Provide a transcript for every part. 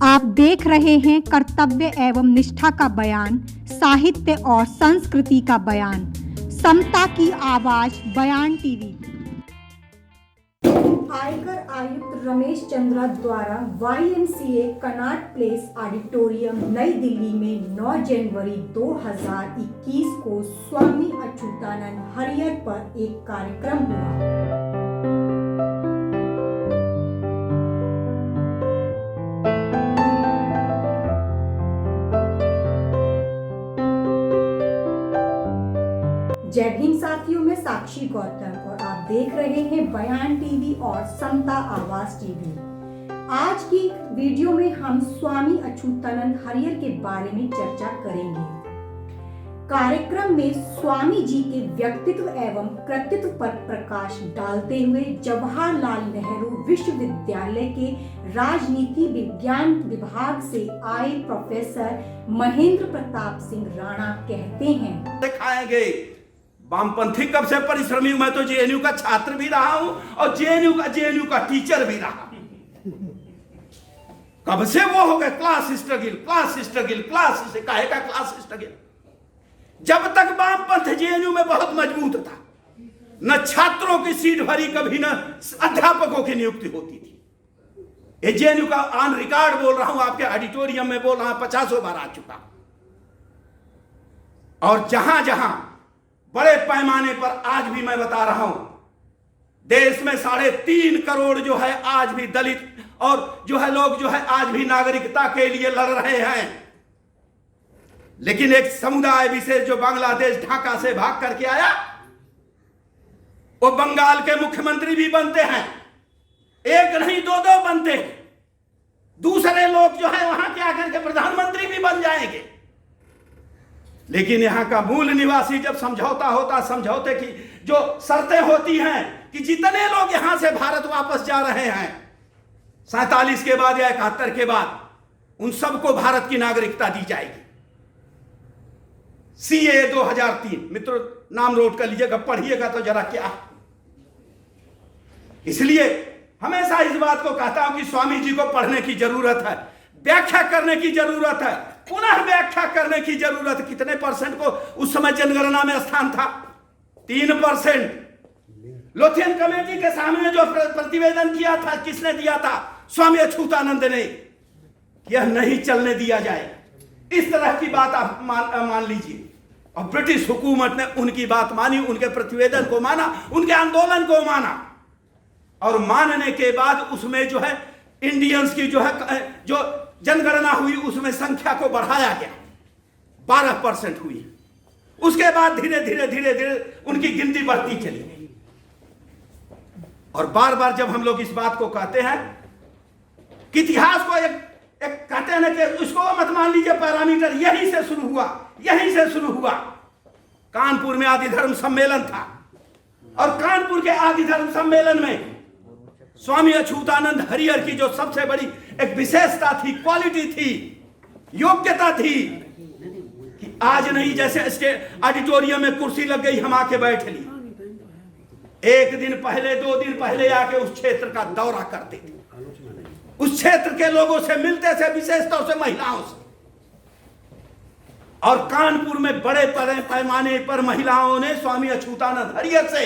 आप देख रहे हैं कर्तव्य एवं निष्ठा का बयान, साहित्य और संस्कृति का बयान, समता की आवाज बयान टीवी। आयकर आयुक्त रमेश चंद्रा द्वारा YMCA कनॉट प्लेस ऑडिटोरियम नई दिल्ली में 9 जनवरी 2021 को स्वामी अच्युतानंद हरियर पर एक कार्यक्रम हुआ। जय भीम साथियों, में साक्षी गौतम और आप देख रहे हैं बयान टीवी और समता आवाज टीवी। आज की वीडियो में हम स्वामी अच्युतानंद हरियर के बारे में चर्चा करेंगे। कार्यक्रम में स्वामी जी के व्यक्तित्व एवं कृतित्व पर प्रकाश डालते हुए जवाहरलाल नेहरू विश्वविद्यालय के राजनीति विज्ञान विभाग से आए प्रोफेसर महेंद्र प्रताप सिंह राणा कहते हैं, दिखाएंगे वामपंथी कब से परिश्रमी। मैं तो जेएनयू का छात्र भी रहा हूं और जेएनयू का टीचर भी रहा। कब से वो हो गए क्लास स्ट्रगल। जब तक वामपंथ जेएनयू में बहुत मजबूत था, न छात्रों की सीट भरी, कभी न अध्यापकों की नियुक्ति होती थी। ये जेएनयू का ऑन रिकॉर्ड बोल रहा हूं, आपके ऑडिटोरियम में बोल रहा हूं, 50 बार आ चुका। और जहां जहां बड़े पैमाने पर आज भी मैं बता रहा हूं, देश में 3.5 करोड़ जो है आज भी दलित और जो है लोग जो है आज भी नागरिकता के लिए लड़ रहे हैं। लेकिन एक समुदाय विशेष जो बांग्लादेश ढाका से भाग करके आया, वो बंगाल के मुख्यमंत्री भी बनते हैं, एक नहीं दो बनते हैं। दूसरे लोग जो है वहां के आकर के प्रधानमंत्री भी बन जाएंगे। लेकिन यहां का मूल निवासी जब समझौता होता, समझौते की जो शर्तें होती हैं कि जितने लोग यहां से भारत वापस जा रहे हैं 47 के बाद या 71 के बाद, उन सबको भारत की नागरिकता दी जाएगी। CAA 2003, मित्रों नाम नोट कर लीजिएगा, पढ़िएगा तो जरा क्या। इसलिए हमेशा इस बात को कहता हूं कि स्वामी जी को पढ़ने की जरूरत है, व्याख्या करने की जरूरत है, पुनः व्याख्या करने की जरूरत। कितने परसेंट को उस समय जनगणना में स्थान था? 3%। लोथियन कमेटी के सामने जो प्रतिवेदन किया था, किसने दिया था? स्वामी अच्युतानंद ने। यह नहीं चलने दिया जाए, इस तरह की बात आप मान लीजिए। और ब्रिटिश हुकूमत ने उनकी बात मानी, उनके प्रतिवेदन को माना, उनके आंदोलन को माना। और मानने के बाद उसमें जो है इंडियंस की जो है जो जनगणना हुई, उसमें संख्या को बढ़ाया गया, 12% हुई। उसके बाद धीरे धीरे उनकी गिनती बढ़ती चली। और बार बार जब हम लोग इस बात को कहते हैं कि इतिहास को एक कहते हैं ना कि उसको मत मान लीजिए पैरामीटर, यहीं से शुरू हुआ। कानपुर में आदि धर्म सम्मेलन था और कानपुर के आदि धर्म सम्मेलन में स्वामी अच्युतानंद हरियर की जो सबसे बड़ी एक विशेषता थी, क्वालिटी थी, योग्यता थी कि आज नहीं जैसे ऑडिटोरियम में कुर्सी लग गई, हम आके बैठ ली। एक दिन पहले 2 दिन पहले आके उस क्षेत्र का दौरा करते थे, उस क्षेत्र के लोगों से मिलते थे, विशेष तौर से महिलाओं से। और कानपुर में बड़े पैमाने पर महिलाओं ने स्वामी अच्युतानंद हरियर से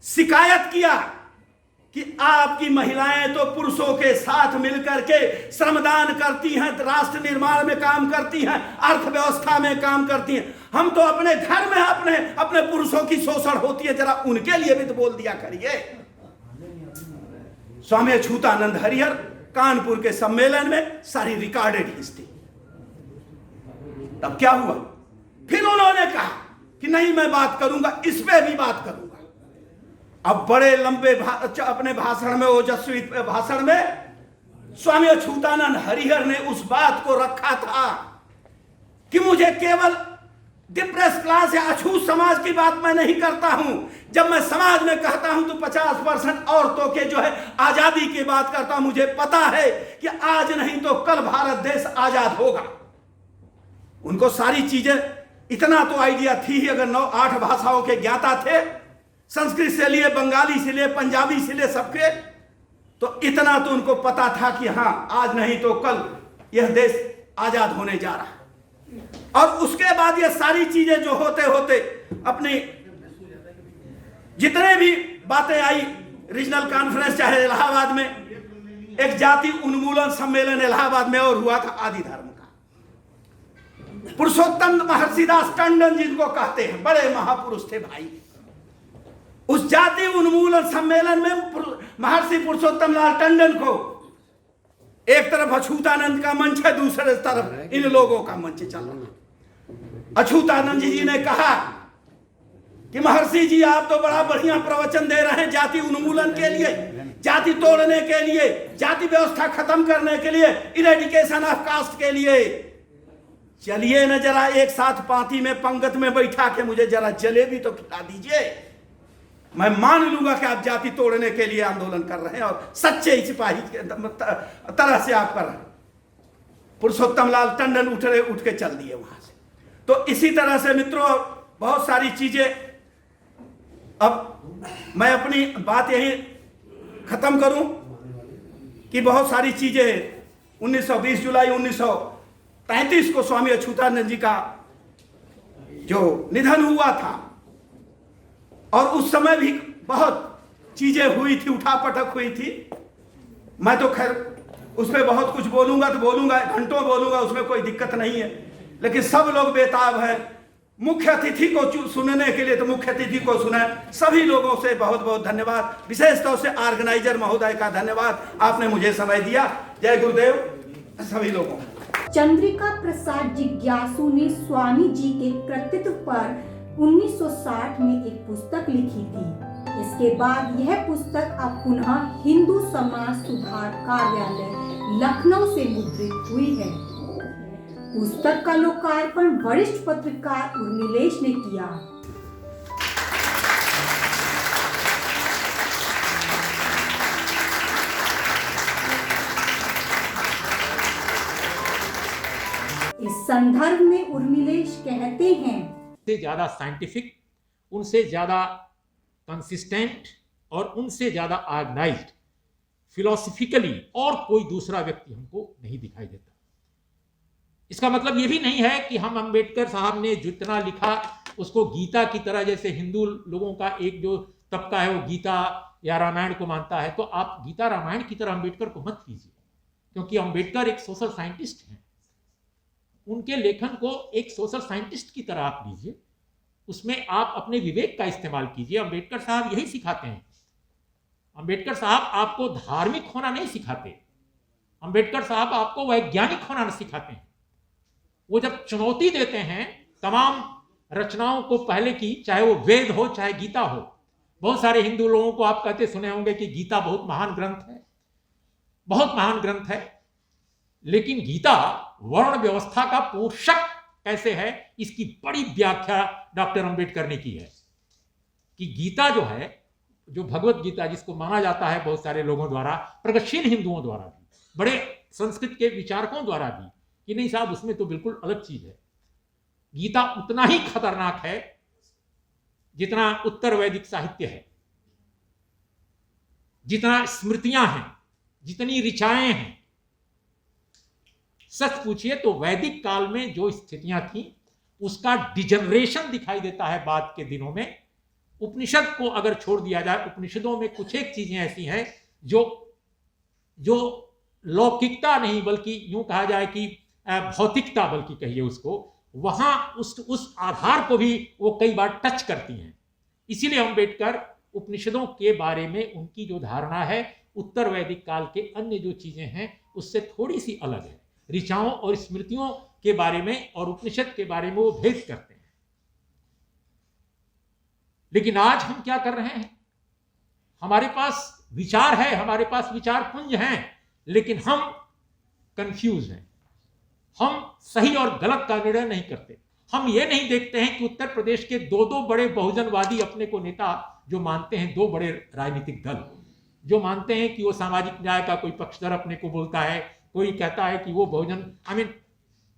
शिकायत किया कि आपकी महिलाएं तो पुरुषों के साथ मिलकर के श्रमदान करती हैं, राष्ट्र निर्माण में काम करती हैं, अर्थव्यवस्था में काम करती हैं। हम तो अपने घर में अपने पुरुषों की शोषण होती है, जरा उनके लिए भी तो बोल दिया करिए। स्वामी अच्युतानंद हरियर कानपुर के सम्मेलन में सारी रिकॉर्डेड हिस्ट्री। तब क्या हुआ? फिर उन्होंने कहा कि नहीं, मैं बात करूंगा, इस पे भी बात करूंगा। अब बड़े लंबे अपने भाषण में, ओजस्वी भाषण में स्वामी अच्युतानंद हरियर ने उस बात को रखा था कि मुझे केवल डिप्रेस क्लास या अछूत समाज की बात मैं नहीं करता हूं। जब मैं समाज में कहता हूं तो 50% औरतों के जो है आजादी की बात करता हूं। मुझे पता है कि आज नहीं तो कल भारत देश आजाद होगा। उनको सारी चीजें, इतना तो आइडिया थी ही, अगर 9-8 भाषाओं के ज्ञाता थे, संस्कृत से लिए, बंगाली से लिए, पंजाबी से लिए, सबके तो इतना तो उनको पता था कि हाँ, आज नहीं तो कल यह देश आजाद होने जा रहा है। और उसके बाद ये सारी चीजें जो होते होते अपनी जितने भी बातें आई, रीजनल कॉन्फ्रेंस चाहे इलाहाबाद में, एक जाति उन्मूलन सम्मेलन इलाहाबाद में और हुआ था आदि धर्म का। पुरुषोत्तम महर्षिदास टंडन जिनको कहते हैं, बड़े महापुरुष थे भाई। उस जाति उन्मूलन सम्मेलन में महर्षि पुरुषोत्तम लाल टंडन को एक तरफ अछूतानंद का मंच है, दूसरे तरफ इन लोगों का मंच चल रहा है। अछूतानंद जी ने कहा कि महर्षि जी आप तो बड़ा बढ़िया प्रवचन दे रहे हैं जाति उन्मूलन के लिए, जाति तोड़ने के लिए, जाति व्यवस्था खत्म करने के लिए, इरेडिकेशन ऑफ कास्ट के लिए। चलिए न जरा एक साथ पार्टी में पंगत में बैठा के मुझे जरा जलेबी तो खिला दीजिए, मैं मान लूंगा कि आप जाति तोड़ने के लिए आंदोलन कर रहे हैं और सच्चे सिपाही के तरह से आप कर रहे हैं। पुरुषोत्तम लाल टंडन उठ के चल दिए वहां से। तो इसी तरह से मित्रों बहुत सारी चीजें, अब मैं अपनी बात यही खत्म करूं कि बहुत सारी चीजें 20 जुलाई 1933 को स्वामी अछूतानंद जी का जो निधन हुआ था, और उस समय भी बहुत चीजें हुई थी, उठापटक हुई थी। मैं तो खैर उस पर बहुत कुछ बोलूंगा तो बोलूंगा, घंटों बोलूंगा, उसमें कोई दिक्कत नहीं है, लेकिन सब लोग बेताब है मुख्य अतिथि को सुनने के लिए, तो मुख्य अतिथि को सुना। सभी लोगों से बहुत बहुत धन्यवाद, विशेष तौर से ऑर्गेनाइजर महोदय का धन्यवाद, आपने मुझे समय दिया। जय गुरुदेव सभी लोगों। चंद्रिका प्रसाद जिज्ञासु ने स्वामी जी के कृतित्व पर 1960 में एक पुस्तक लिखी थी। इसके बाद यह पुस्तक अब पुनः हिंदू समाज सुधार कार्यालय लखनऊ से मुद्रित हुई है। पुस्तक का लोकार्पण वरिष्ठ पत्रकार उर्मिलेश ने किया। इस संदर्भ में उर्मिलेश कहते हैं, से ज़्यादा साइंटिफिक, उनसे ज़्यादा कंसिस्टेंट और उनसे ज़्यादा ऑर्गेनाइज्ड फिलोसफिकली और कोई दूसरा व्यक्ति हमको नहीं दिखाई देता। इसका मतलब ये भी नहीं है कि हम अंबेडकर साहब ने जितना लिखा उसको गीता की तरह, जैसे हिंदू लोगों का एक जो तबका है वो गीता या रामायण को मानता है, तो आप गीता रामायण की तरह अंबेडकर को मत कीजिए, क्योंकि अंबेडकर एक सोशल साइंटिस्ट हैं। उनके लेखन को एक सोशल साइंटिस्ट की तरह आप लीजिए, उसमें आप अपने विवेक का इस्तेमाल कीजिए। अंबेडकर साहब यही सिखाते हैं। अंबेडकर साहब आपको धार्मिक होना नहीं सिखाते, अंबेडकर साहब आपको वैज्ञानिक होना नहीं सिखाते हैं। वो जब चुनौती देते हैं तमाम रचनाओं को पहले की, चाहे वो वेद हो चाहे गीता हो, बहुत सारे हिंदू लोगों को आप कहते सुने होंगे कि गीता बहुत महान ग्रंथ है, बहुत महान ग्रंथ है, लेकिन गीता वर्ण व्यवस्था का पोषक कैसे है इसकी बड़ी व्याख्या डॉक्टर अंबेडकर ने की है। कि गीता जो है, जो भगवत गीता जिसको माना जाता है बहुत सारे लोगों द्वारा, प्रगतिशील हिंदुओं द्वारा भी, बड़े संस्कृत के विचारकों द्वारा भी, कि नहीं साहब उसमें तो बिल्कुल अलग चीज है। गीता उतना ही खतरनाक है जितना उत्तर वैदिक साहित्य है, जितना स्मृतियां हैं, जितनी ऋचाएं हैं। सच पूछिए तो वैदिक काल में जो स्थितियां थी उसका डिजनरेशन दिखाई देता है बाद के दिनों में। उपनिषद को अगर छोड़ दिया जाए, उपनिषदों में कुछ एक चीजें ऐसी हैं जो लौकिकता नहीं बल्कि यूं कहा जाए कि भौतिकता, बल्कि कहिए उसको, वहां उस आधार को भी वो कई बार टच करती हैं। इसीलिए अम्बेडकर उपनिषदों के बारे में उनकी जो धारणा है उत्तर वैदिक काल के अन्य जो चीजें हैं उससे थोड़ी सी अलग है। ऋचाओं और स्मृतियों के बारे में और उपनिषद के बारे में वो भेद करते हैं। लेकिन आज हम क्या कर रहे हैं? हमारे पास विचार है, हमारे पास विचार पुंज हैं, लेकिन हम कंफ्यूज हैं। हम सही और गलत का निर्णय नहीं करते। हम ये नहीं देखते हैं कि उत्तर प्रदेश के दो बड़े बहुजनवादी अपने को नेता जो मानते हैं, दो बड़े राजनीतिक दल जो मानते हैं कि वो सामाजिक न्याय का कोई पक्षधर अपने को बोलता है, कोई कहता है कि वो बहुजन,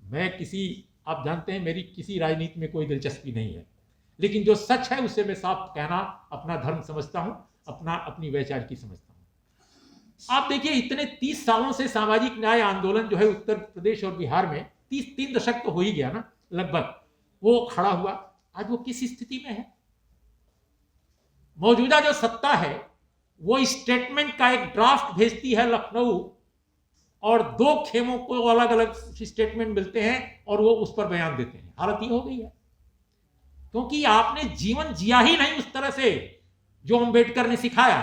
मैं किसी, आप जानते हैं मेरी किसी राजनीति में कोई दिलचस्पी नहीं है, लेकिन जो सच है उसे मैं साफ कहना अपना धर्म समझता हूं, अपनी वैचारिकी समझता हूं। आप देखिए इतने 30 सालों से सामाजिक न्याय आंदोलन जो है उत्तर प्रदेश और बिहार में 3 दशक तो हो ही गया ना लगभग, वो खड़ा हुआ। आज वो किस स्थिति में है? मौजूदा जो सत्ता है वो स्टेटमेंट का एक ड्राफ्ट भेजती है लखनऊ और 2 खेमों को अलग अलग स्टेटमेंट मिलते हैं और वो उस पर बयान देते हैं। हालत ये हो गई है क्योंकि आपने जीवन जिया ही नहीं उस तरह से जो अंबेडकर ने सिखाया।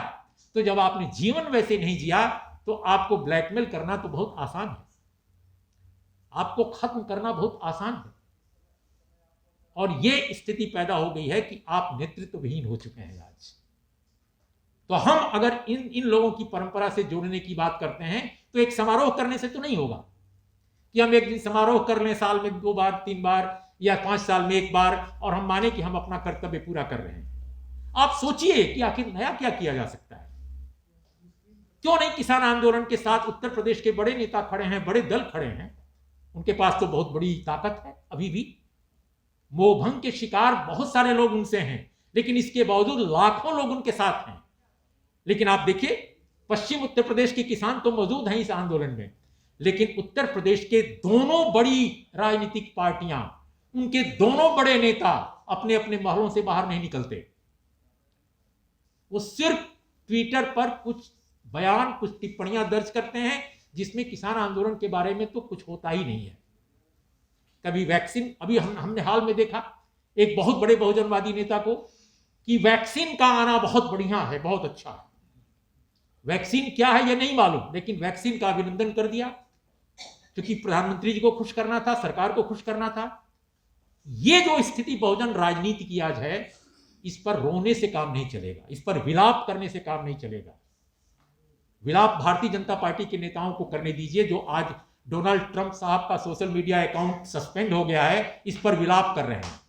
तो जब आपने जीवन वैसे नहीं जिया तो आपको ब्लैकमेल करना तो बहुत आसान है, आपको खत्म करना बहुत आसान है। और ये स्थिति पैदा हो गई है कि आप नेतृत्वहीन हो चुके हैं आज। तो हम अगर इन लोगों की परंपरा से जोड़ने की बात करते हैं तो एक समारोह करने से तो नहीं होगा कि हम एक दिन समारोह कर लें, साल में 2 बार 3 बार या 5 साल में 1 बार, और हम माने कि हम अपना कर्तव्य पूरा कर रहे हैं। आप सोचिए कि आखिर नया क्या किया जा सकता है। क्यों नहीं किसान आंदोलन के साथ उत्तर प्रदेश के बड़े नेता खड़े हैं, बड़े दल खड़े हैं, उनके पास तो बहुत बड़ी ताकत है। अभी भी मोहभंग के शिकार बहुत सारे लोग उनसे हैं, लेकिन इसके बावजूद लाखों लोग उनके साथ हैं। लेकिन आप देखिए पश्चिम उत्तर प्रदेश के किसान तो मौजूद हैं इस आंदोलन में, लेकिन उत्तर प्रदेश के दोनों बड़ी राजनीतिक पार्टियां, उनके दोनों बड़े नेता अपने अपने महलों से बाहर नहीं निकलते। वो सिर्फ ट्विटर पर कुछ बयान, कुछ टिप्पणियां दर्ज करते हैं जिसमें किसान आंदोलन के बारे में तो कुछ होता ही नहीं है। कभी वैक्सीन, अभी हमने हाल में देखा एक बहुत बड़े बहुजनवादी नेता को कि वैक्सीन का आना बहुत बढ़िया है, बहुत अच्छा है। वैक्सीन क्या है ये नहीं मालूम, लेकिन वैक्सीन का अभिनंदन कर दिया क्योंकि प्रधानमंत्री जी को खुश करना था, सरकार को खुश करना था। ये जो स्थिति बहुजन राजनीति की आज है, इस पर रोने से काम नहीं चलेगा, इस पर विलाप करने से काम नहीं चलेगा। विलाप भारतीय जनता पार्टी के नेताओं को करने दीजिए जो आज डोनाल्ड ट्रंप साहब का सोशल मीडिया अकाउंट सस्पेंड हो गया है, इस पर विलाप कर रहे हैं।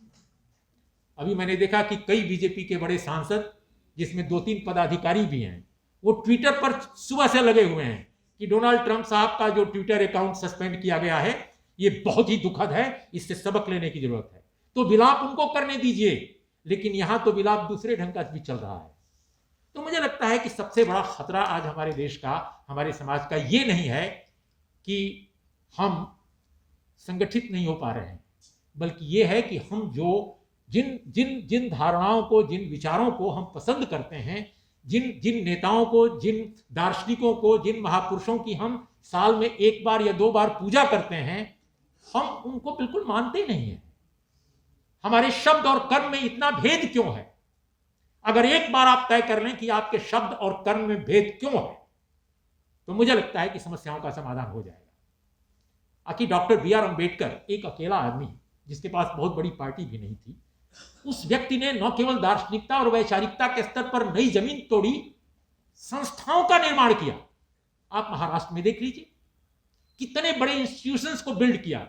अभी मैंने देखा कि कई बीजेपी के बड़े सांसद, जिसमें 2-3 पदाधिकारी भी हैं, वो ट्विटर पर सुबह से लगे हुए हैं कि डोनाल्ड ट्रंप साहब का जो ट्विटर अकाउंट सस्पेंड किया गया है ये बहुत ही दुखद है, इससे सबक लेने की जरूरत है। तो विलाप उनको करने दीजिए, लेकिन यहां तो विलाप दूसरे ढंग का भी चल रहा है। तो मुझे लगता है कि सबसे बड़ा खतरा आज हमारे देश का, हमारे समाज का ये नहीं है कि हम संगठित नहीं हो पा रहे हैं, बल्कि ये है कि हम जो जिन धारणाओं को, जिन विचारों को हम पसंद करते हैं, जिन नेताओं को, जिन दार्शनिकों को, जिन महापुरुषों की हम साल में 1 बार या 2 बार पूजा करते हैं, हम उनको बिल्कुल मानते नहीं हैं। हमारे शब्द और कर्म में इतना भेद क्यों है? अगर एक बार आप तय कर लें कि आपके शब्द और कर्म में भेद क्यों है, तो मुझे लगता है कि समस्याओं का समाधान हो जाएगा। आखिर डॉक्टर B.R. अम्बेडकर एक अकेला आदमी, जिसके पास बहुत बड़ी पार्टी भी नहीं थी, उस व्यक्ति ने न केवल दार्शनिकता और वैचारिकता के स्तर पर नई जमीन तोड़ी, संस्थाओं का निर्माण किया। आप महाराष्ट्र में देख लीजिए कितने बड़े इंस्टीट्यूशंस को बिल्ड किया।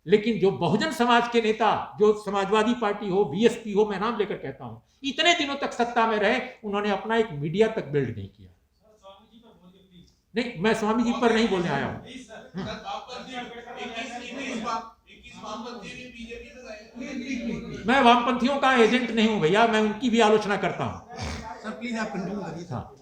लेकिन जो बहुजन समाज के नेता, जो समाजवादी पार्टी हो, BSP हो, मैं नाम लेकर कहता हूं, इतने दिनों तक सत्ता में रहे, उन्होंने अपना एक मीडिया तक बिल्ड नहीं किया। नहीं, मैं स्वामी जी पर नहीं बोलने आया हूं। मैं वामपंथियों का एजेंट नहीं हूं भैया, मैं उनकी भी आलोचना करता हूं। सर प्लीज आप कंटिन्यू करिए। हाँ,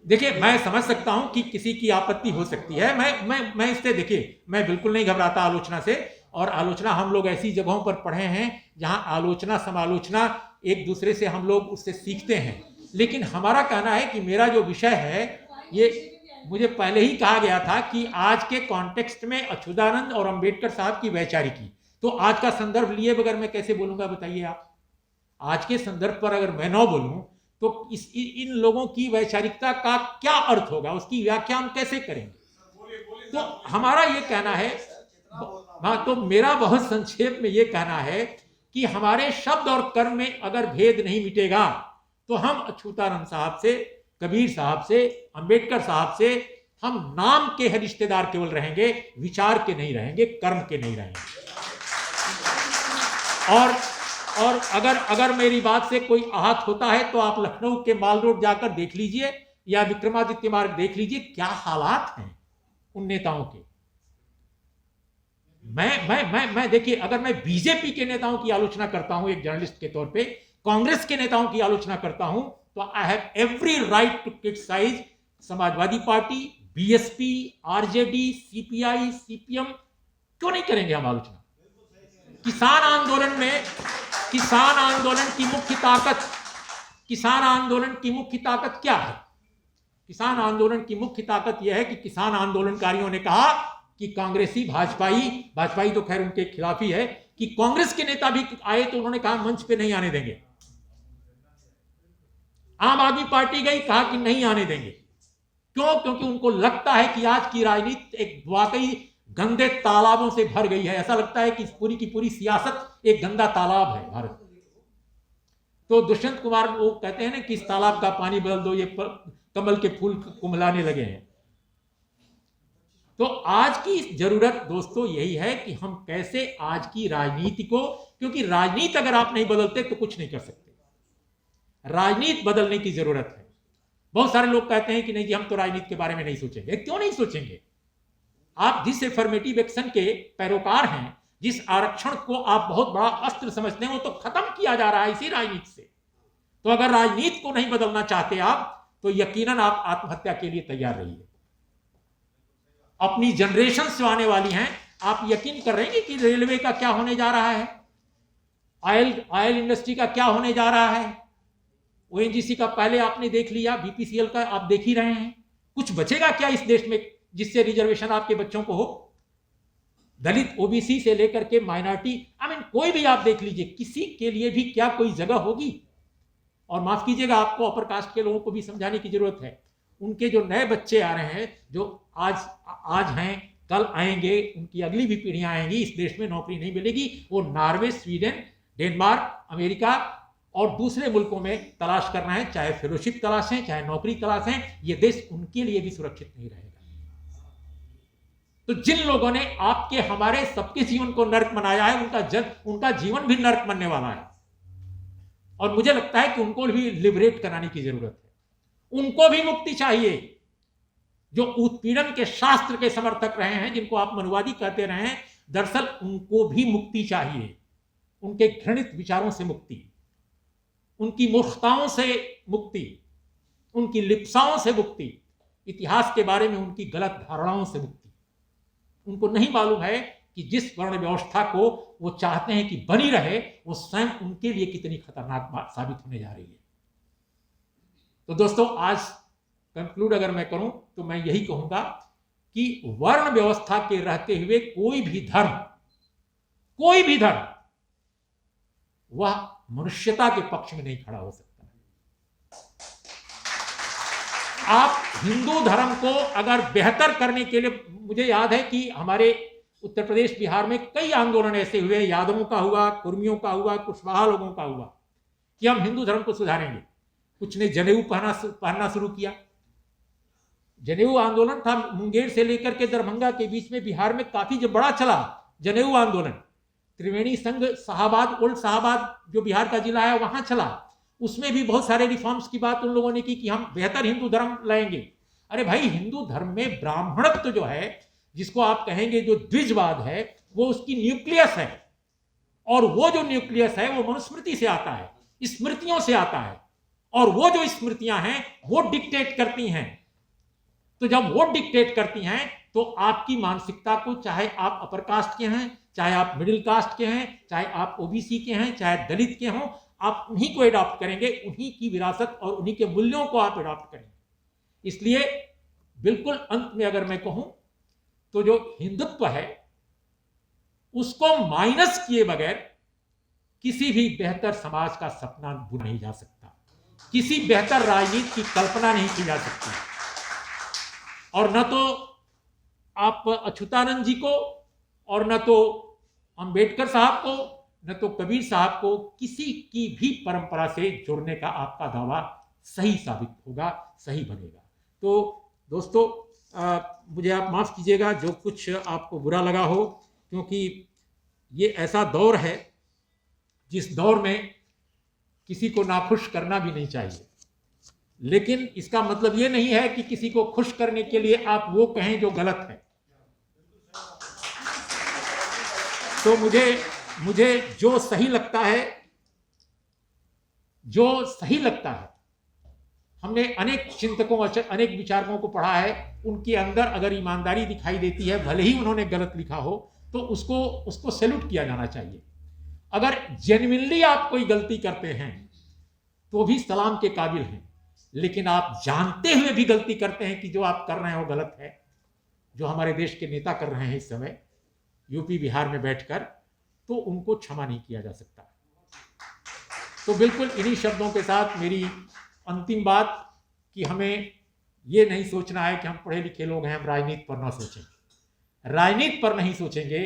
देखिए मैं समझ सकता हूं कि किसी की आपत्ति हो सकती है। मैं इससे, देखिए मैं बिल्कुल नहीं घबराता आलोचना से, और आलोचना हम लोग ऐसी जगहों पर पढ़े हैं जहां आलोचना समालोचना एक दूसरे से हम लोग उससे सीखते हैं। लेकिन हमारा कहना है कि मेरा जो विषय है, ये मुझे पहले ही कहा गया था कि आज के कॉन्टेक्स्ट में अच्युतानंद और अंबेडकर साहब की वैचारिकी, तो आज का संदर्भ लिए बगैर मैं कैसे बोलूंगा बताइए आप? आज के संदर्भ पर अगर मैं न बोलूं तो इन लोगों की वैचारिकता का क्या अर्थ होगा, उसकी व्याख्या हम कैसे करेंगे? तो हमारा ये कहना है, हाँ, तो मेरा बहुत संक्षेप में ये कहना है कि हमारे शब्द और कर्म में अगर भेद नहीं मिटेगा तो हम अच्युतानंद साहब से, कबीर साहब से, अंबेडकर साहब से हम नाम के रिश्तेदार केवल रहेंगे, विचार के नहीं रहेंगे, कर्म के नहीं रहेंगे। और अगर मेरी बात से कोई आहत होता है तो आप लखनऊ के माल रोड जाकर देख लीजिए या विक्रमादित्य मार्ग देख लीजिए, क्या हालात हैं उन नेताओं के। मैं देखिए, अगर मैं बीजेपी के नेताओं की आलोचना करता हूं एक जर्नलिस्ट के तौर पे, कांग्रेस के नेताओं की आलोचना करता हूं, तो I have every right to criticise Samajwadi Party, BSP, RJD, CPI, CPM क्यों नहीं करेंगे हम आलोचना? किसान आंदोलन की मुख्य ताकत, किसान आंदोलन की मुख्य ताकत क्या है? किसान आंदोलन की मुख्य ताकत यह है कि किसान आंदोलनकारियों ने कहा कि कांग्रेसी, भाजपाई तो खैर उनके खिलाफ ही है, कि कांग्रेस के नेता भी आए तो उन्होंने कहा मंच पे नहीं आने देंगे। आम आदमी पार्टी गई, कहा कि नहीं आने देंगे। क्यों? क्योंकि उनको लगता है कि आज की राजनीति एक वाकई गंदे तालाबों से भर गई है। ऐसा लगता है कि पूरी की पूरी सियासत एक गंदा तालाब है भारत। तो दुष्यंत कुमार वो कहते हैं ना कि इस तालाब का पानी बदल दो, ये कमल के फूल कुमलाने लगे हैं। तो आज की जरूरत दोस्तों यही है कि हम कैसे आज की राजनीति को, क्योंकि राजनीति अगर आप नहीं बदलते तो कुछ नहीं कर सकते। राजनीति बदलने की जरूरत है। बहुत सारे लोग कहते हैं कि नहीं जी हम तो राजनीति के बारे में नहीं सोचेंगे। क्यों नहीं सोचेंगे? आप जिस एफर्मेटिव एक्शन के पैरोकार हैं, जिस आरक्षण को आप बहुत बड़ा अस्त्र समझते हैं, वो तो खत्म किया जा रहा है इसी राजनीति से। तो अगर राजनीति को नहीं बदलना चाहते आप, तो यकीनन आप आत्महत्या के लिए तैयार रहिए। अपनी जनरेशन जो आने वाली हैं, आप यकीन कर रहे हैं कि रेलवे का क्या होने जा रहा है, ऑयल इंडस्ट्री का क्या होने जा रहा है, ओएनजीसी का पहले आपने देख लिया, बीपीसीएल का आप देख ही रहे हैं। कुछ बचेगा क्या इस देश में जिससे रिजर्वेशन आपके बच्चों को हो? दलित, ओबीसी से लेकर के माइनॉरिटी, कोई भी आप देख लीजिए, किसी के लिए भी क्या कोई जगह होगी? और माफ कीजिएगा, आपको अपर कास्ट के लोगों को भी समझाने की जरूरत है। उनके जो नए बच्चे आ रहे हैं, जो आज हैं, कल आएंगे, उनकी अगली भी पीढ़ियां आएंगी, इस देश में नौकरी नहीं मिलेगी। वो नॉर्वे, स्वीडन, डेनमार्क, अमेरिका और दूसरे मुल्कों में तलाश करना है, चाहे फेलोशिप तलाशें, चाहे नौकरी तलाशें। ये देश उनके लिए भी सुरक्षित नहीं रहेगा। तो जिन लोगों ने आपके, हमारे, सबके जीवन को नर्क बनाया है, उनका जीवन भी नर्क बनने वाला है। और मुझे लगता है कि उनको भी लिबरेट कराने की जरूरत है। उनको भी मुक्ति चाहिए। जो उत्पीड़न के शास्त्र के समर्थक रहे हैं, जिनको आप मनुवादी कहते रहे हैं, दरअसल उनको भी मुक्ति चाहिए। उनके घृणित विचारों से मुक्ति, उनकी मूर्खताओं से मुक्ति, उनकी लिप्साओं से मुक्ति, इतिहास के बारे में उनकी गलत धारणाओं से मुक्ति। उनको नहीं मालूम है कि जिस वर्ण व्यवस्था को वो चाहते हैं कि बनी रहे, वो स्वयं उनके लिए कितनी खतरनाक बात साबित होने जा रही है। तो दोस्तों, आज कंक्लूड अगर मैं करूं तो मैं यही कहूंगा कि वर्ण व्यवस्था के रहते हुए कोई भी धर्म वह मनुष्यता के पक्ष में नहीं खड़ा हो सकता। आप हिंदू धर्म को अगर बेहतर करने के लिए, मुझे याद है कि हमारे उत्तर प्रदेश, बिहार में कई आंदोलन ऐसे हुए, यादवों का हुआ, कुर्मियों का हुआ, कुशवाहा लोगों का हुआ, कि हम हिंदू धर्म को सुधारेंगे। कुछ ने जनेऊ पहनना शुरू किया। जनेऊ आंदोलन था, मुंगेर से लेकर के दरभंगा के बीच में बिहार में काफी जब बड़ा चला जनेऊ आंदोलन। त्रिवेणी संघ शाहाबाद, ओल्ड शाहाबाद जो बिहार का जिला है, वहां चला। उसमें भी बहुत सारे रिफॉर्म्स की बात उन लोगों ने की कि हम बेहतर हिंदू धर्म लाएंगे। अरे भाई, हिंदू धर्म में ब्राह्मणत्व जो है, जिसको आप कहेंगे जो द्विजवाद है, वो उसकी न्यूक्लियस है। और वो जो न्यूक्लियस है वो मनुस्मृति से आता है, स्मृतियों से आता है। और वो जो स्मृतियां हैं वो डिक्टेट करती हैं। तो जब वो डिक्टेट करती हैं तो आपकी मानसिकता को, चाहे आप अपर कास्ट के हैं, चाहे आप मिडिल कास्ट के हैं, चाहे आप ओबीसी के हैं, चाहे दलित के हों, आप उन्हीं को अडॉप्ट करेंगे, उन्हीं की विरासत और उन्हीं के मूल्यों को आप अडॉप्ट करेंगे। इसलिए बिल्कुल अंत में अगर मैं कहूं तो जो हिंदुत्व है उसको माइनस किए बगैर किसी भी बेहतर समाज का सपना बुना नहीं जा सकता, किसी बेहतर राजनीति की कल्पना नहीं की जा सकती। और न तो आप अच्युतानंद जी को, और न तो अंबेडकर साहब को, न तो कबीर साहब को किसी की भी परंपरा से जोड़ने का आपका दावा सही साबित होगा, सही बनेगा। तो दोस्तों, मुझे आप माफ़ कीजिएगा जो कुछ आपको बुरा लगा हो, क्योंकि ये ऐसा दौर है जिस दौर में किसी को नाखुश करना भी नहीं चाहिए। लेकिन इसका मतलब ये नहीं है कि किसी को खुश करने के लिए आप वो कहें जो गलत है। तो मुझे जो सही लगता है हमने अनेक चिंतकों अनेक विचारकों को पढ़ा है, उनके अंदर अगर ईमानदारी दिखाई देती है, भले ही उन्होंने गलत लिखा हो, तो उसको सैल्यूट किया जाना चाहिए। अगर जेन्युइनली आप कोई गलती करते हैं तो भी सलाम के काबिल हैं, लेकिन आप जानते हुए भी गलती करते हैं कि जो आप कर रहे हैं वो गलत है, जो हमारे देश के नेता कर रहे हैं इस समय यूपी बिहार में बैठकर, तो उनको क्षमा नहीं किया जा सकता। तो बिल्कुल इन्हीं शब्दों के साथ मेरी अंतिम बात कि हमें ये नहीं सोचना है कि हम पढ़े लिखे लोग हैं, हम राजनीति पर ना सोचें। राजनीति पर नहीं सोचेंगे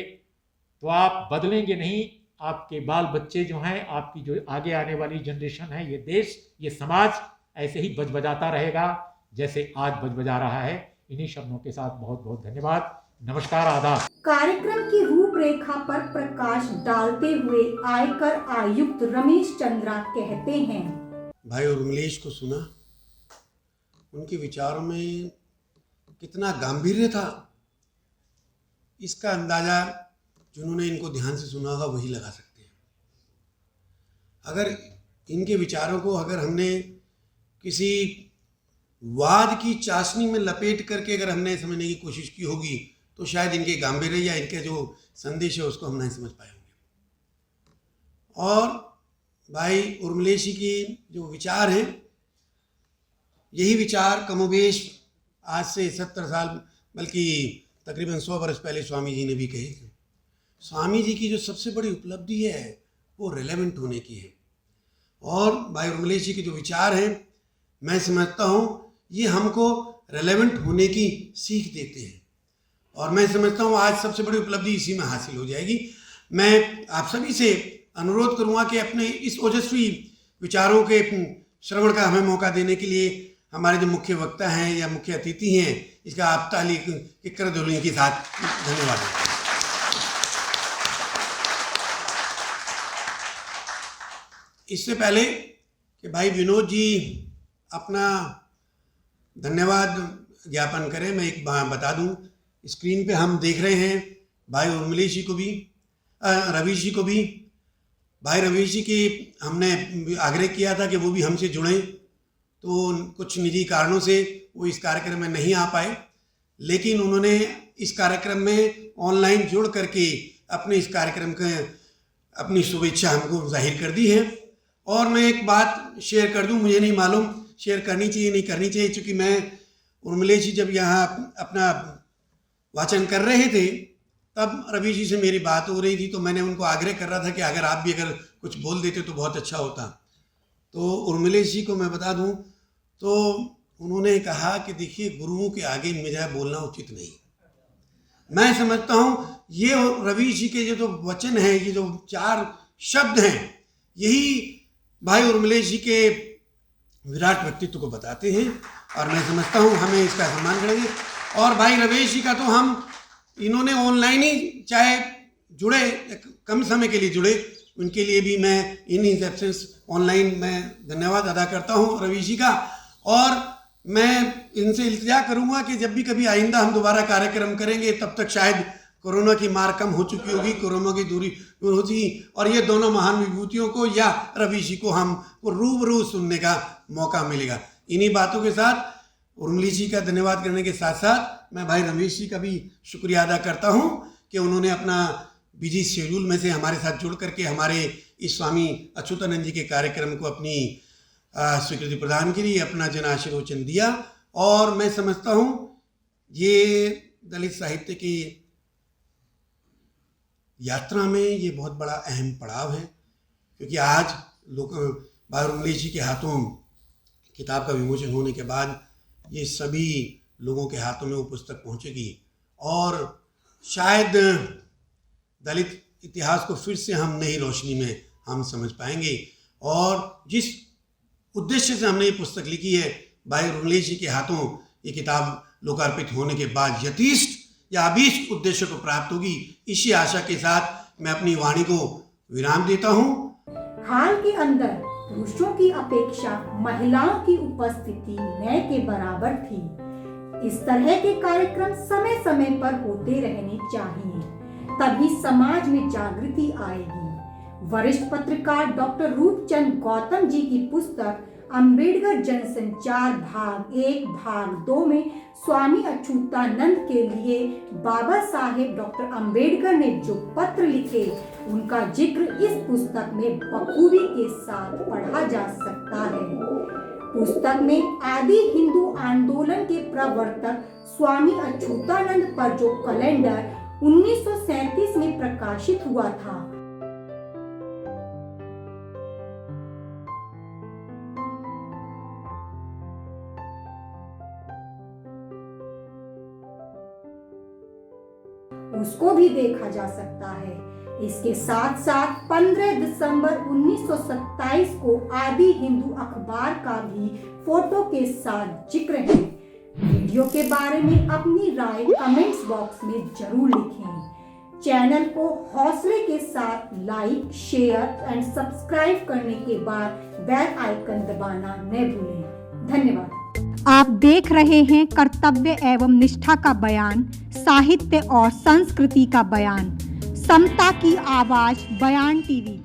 तो आप बदलेंगे नहीं। आपके बाल बच्चे जो हैं, आपकी जो आगे आने वाली जनरेशन है, ये देश, ये समाज ऐसे ही बजबजाता रहेगा जैसे आज बजबजा रहा है। इन्हीं शब्दों के साथ बहुत बहुत धन्यवाद। नमस्कार, आदाब। कार्यक्रम की रूपरेखा पर प्रकाश डालते हुए आयकर आयुक्त रमेश चंद्रा कहते हैं, भाई उर्मिलेश को सुना, उनके विचारों में कितना गांभीर्य था, इसका अंदाजा जिन्होंने इनको ध्यान से सुना होगा वही लगा सकते हैं। अगर इनके विचारों को अगर हमने किसी वाद की चाशनी में लपेट करके अगर हमने समझने की कोशिश की होगी तो शायद इनके गांभीर्य या इनके जो संदेश है उसको हम नहीं समझ पाए होंगे। और भाई उर्मिलेश जी की जो विचार हैं, यही विचार कमोबेश आज से 70 साल बल्कि तकरीबन 100 वर्ष पहले स्वामी जी ने भी कहे थे। स्वामी जी की जो सबसे बड़ी उपलब्धि है वो रिलेवेंट होने की है। और भाई उर्मिलेश जी के जो विचार हैं, मैं समझता हूँ ये हमको रिलेवेंट होने की सीख देते हैं, और मैं समझता हूँ आज सबसे बड़ी उपलब्धि इसी में हासिल हो जाएगी। मैं आप सभी से अनुरोध करूँगा कि अपने इस ओजस्वी विचारों के श्रवण का हमें मौका देने के लिए हमारे जो मुख्य वक्ता हैं या मुख्य अतिथि हैं, इसका आप ताली की करदोलियों के साथ धन्यवाद। इससे पहले कि भाई विनोद जी अपना धन्यवाद ज्ञापन करें, मैं एक बात बता दूं, स्क्रीन पे हम देख रहे हैं भाई उर्मिलेश जी को भी, रवीश जी को भी। भाई रवीश जी की हमने आग्रह किया था कि वो भी हमसे जुड़ें, तो कुछ निजी कारणों से वो इस कार्यक्रम में नहीं आ पाए, लेकिन उन्होंने इस कार्यक्रम में ऑनलाइन जुड़ करके अपने इस कार्यक्रम का अपनी शुभेच्छा हमको जाहिर कर दी है। और मैं एक बात शेयर कर दूं, मुझे नहीं मालूम शेयर करनी चाहिए नहीं करनी चाहिए, क्योंकि मैं उर्मिलेश जी जब यहाँ अपना वाचन कर रहे थे तब रवि जी से मेरी बात हो रही थी, तो मैंने उनको आग्रह कर रहा था कि अगर आप भी अगर कुछ बोल देते तो बहुत अच्छा होता। तो उर्मिलेश जी को मैं बता दूं तो उन्होंने कहा कि देखिए गुरुओं के आगे मेरा बोलना उचित नहीं। मैं समझता हूँ ये रवि जी के जो वचन हैं, ये जो 4 शब्द हैं, यही भाई उर्मिलेश जी के विराट व्यक्तित्व को बताते हैं, और मैं समझता हूँ हमें इसका सम्मान करेंगे। और भाई रमेश जी का तो हम इन्होंने ऑनलाइन ही चाहे जुड़े, कम समय के लिए जुड़े, उनके लिए भी मैं इन एब्सेंस ऑनलाइन मैं धन्यवाद अदा करता हूँ रवीश जी का। और मैं इनसे इल्तिजा करूँगा कि जब भी कभी आइंदा हम दोबारा कार्यक्रम करेंगे तब तक शायद कोरोना की मार कम हो चुकी होगी, कोरोना की दूरी दूर हो चुकी, और ये दोनों महान विभूतियों को या रवीश जी को हमको रूबरू सुनने का मौका मिलेगा। इन्हीं बातों के साथ उर्मिलेश जी का धन्यवाद करने के साथ साथ मैं भाई रमेश जी का भी शुक्रिया अदा करता हूँ कि उन्होंने अपना बिजी शेड्यूल में से हमारे साथ जुड़ करके हमारे इस स्वामी अच्युतानंद जी के कार्यक्रम को अपनी स्वीकृति प्रदान की, अपना जन आशीर्वचन दिया। और मैं समझता हूँ ये दलित साहित्य की यात्रा में ये बहुत बड़ा अहम पड़ाव है, क्योंकि आज लोग भाई उर्मिलेश जी के हाथों किताब का विमोचन होने के बाद ये सभी लोगों के हाथों में वो पुस्तक पहुंचेगी, और शायद दलित इतिहास को फिर से हम नई रोशनी में हम समझ पाएंगे। और जिस उद्देश्य से हमने ये पुस्तक लिखी है, भाई उर्मिलेश जी के हाथों ये किताब लोकार्पित होने के बाद यथेष्ट या अभीष्ट उद्देश्य को प्राप्त होगी। इसी आशा के साथ मैं अपनी वाणी को विराम देता हूँ। हाल के अंदर पुरुषों की अपेक्षा महिलाओं की उपस्थिति न के बराबर थी। इस तरह के कार्यक्रम समय समय पर होते रहने चाहिए, तभी समाज में जागृति आएगी। वरिष्ठ पत्रकार डॉक्टर रूपचंद गौतम जी की पुस्तक अंबेडकर जनसंचार भाग 1 भाग 2 में स्वामी अच्युतानंद के लिए बाबा साहेब डॉक्टर अंबेडकर ने जो पत्र लिखे उनका जिक्र इस पुस्तक में बखूबी के साथ पढ़ा जा सकता है। पुस्तक में आदि हिंदू आंदोलन के प्रवर्तक स्वामी अच्युतानंद पर जो कैलेंडर 1937 में प्रकाशित हुआ था, उसको भी देखा जा सकता है। इसके साथ साथ 15 दिसंबर 1927 को आदि हिंदू अखबार का भी फोटो के साथ जिक्र है। वीडियो के बारे में अपनी राय कमेंट्स बॉक्स में जरूर लिखें। चैनल को हौसले के साथ लाइक, शेयर एंड सब्सक्राइब करने के बाद बेल आइकन दबाना न भूलें। धन्यवाद। आप देख रहे हैं कर्तव्य एवं निष्ठा का बयान, साहित्य और संस्कृति का बयान, समता की आवाज बयान टीवी।